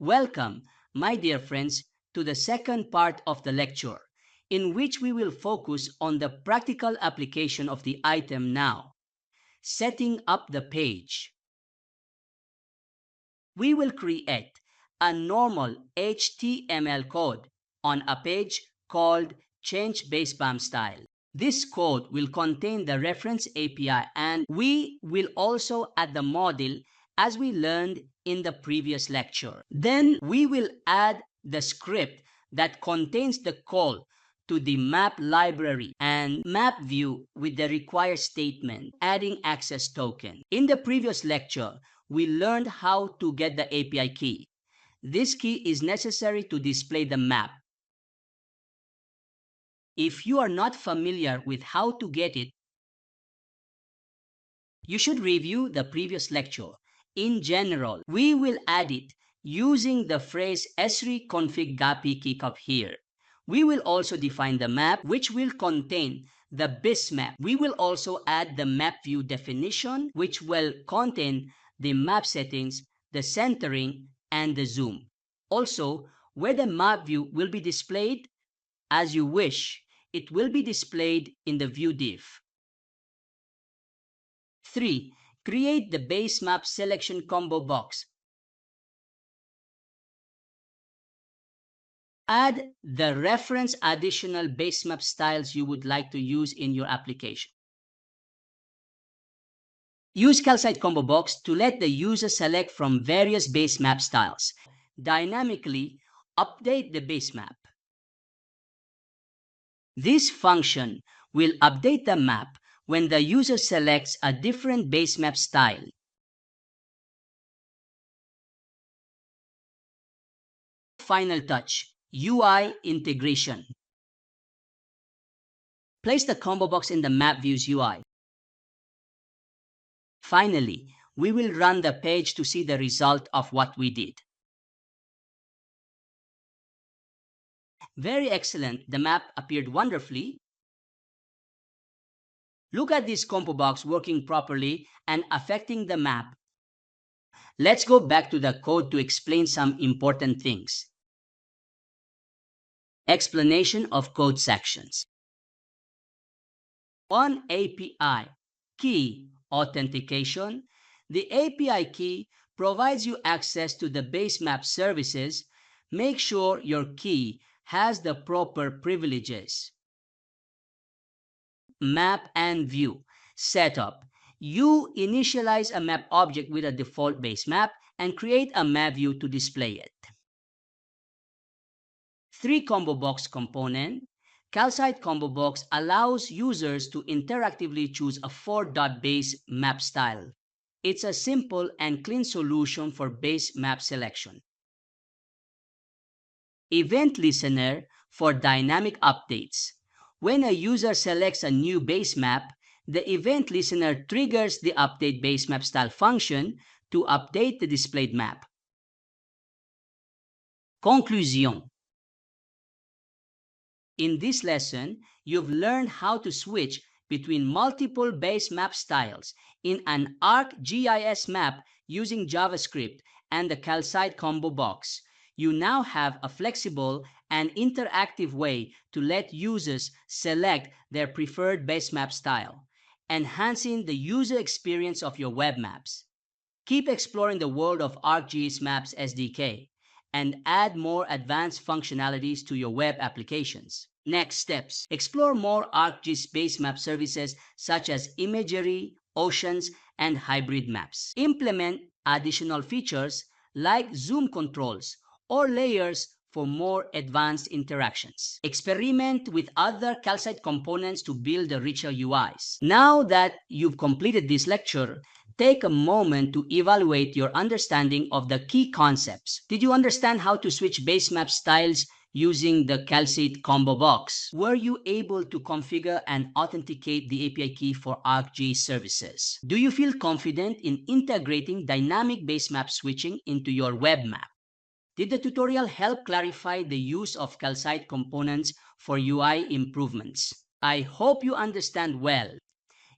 Welcome, my dear friends, to the second part of the lecture, in which we will focus on the practical application of the item now, setting up the page. We will create a normal HTML code on a page called Change Basemap Style. This code will contain the reference API, and we will also add the model as we learned in the previous lecture. Then we will add the script that contains the call to the map library and map view with the required statement, adding access token. In the previous lecture, we learned how to get the API key. This key is necessary to display the map. If you are not familiar with how to get it, you should review the previous lecture. In general, we will add it using the phrase esri config gapi kickoff here. We will also define the map, which will contain the basemap. We will also add the map view definition, which will contain the map settings, the centering, and the zoom. Also, where the map view will be displayed as you wish, it will be displayed in the view div. 3. Create the basemap selection combo box. Add the reference additional basemap styles you would like to use in your application. Use Calcite Combobox to let the user select from various basemap styles. Dynamically update the basemap. This function will update the map when the user selects a different basemap style. Final touch, UI integration. Place the combo box in the map view's UI. Finally, we will run the page to see the result of what we did. Very excellent, the map appeared wonderfully. Look at this combo box working properly and affecting the map. Let's go back to the code to explain some important things. Explanation of code sections. On API key authentication, the API key provides you access to the basemap services. Make sure your key has the proper privileges. Map and view setup. You initialize a map object with a default basemap and create a map view to display it. 3 combo box component. Calcite Combobox allows users to interactively choose a 4-base map style. It's a simple and clean solution for base map selection. Event listener for dynamic updates. When a user selects a new base map, the event listener triggers the update basemap style function to update the displayed map. Conclusion. In this lesson, you've learned how to switch between multiple basemap styles in an ArcGIS map using JavaScript and the Calcite Combobox. You now have a flexible and interactive way to let users select their preferred basemap style, enhancing the user experience of your web maps. Keep exploring the world of ArcGIS Maps SDK and add more advanced functionalities to your web applications. Next steps. Explore more ArcGIS basemap services such as imagery, oceans, and hybrid maps. Implement additional features like zoom controls or layers for more advanced interactions. Experiment with other Calcite components to build the richer UIs. Now that you've completed this lecture, take a moment to evaluate your understanding of the key concepts. Did you understand how to switch basemap styles using the Calcite Combobox? Were you able to configure and authenticate the API key for ArcGIS services? Do you feel confident in integrating dynamic basemap switching into your web map? Did the tutorial help clarify the use of Calcite components for UI improvements? I hope you understand well.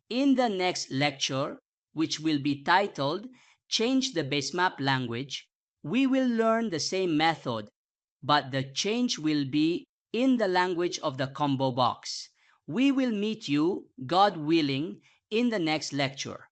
In the next lecture, which will be titled Change the Basemap Language, We will learn the same method, but the change will be in the language of the combo box. We will meet you, God willing, in the next lecture.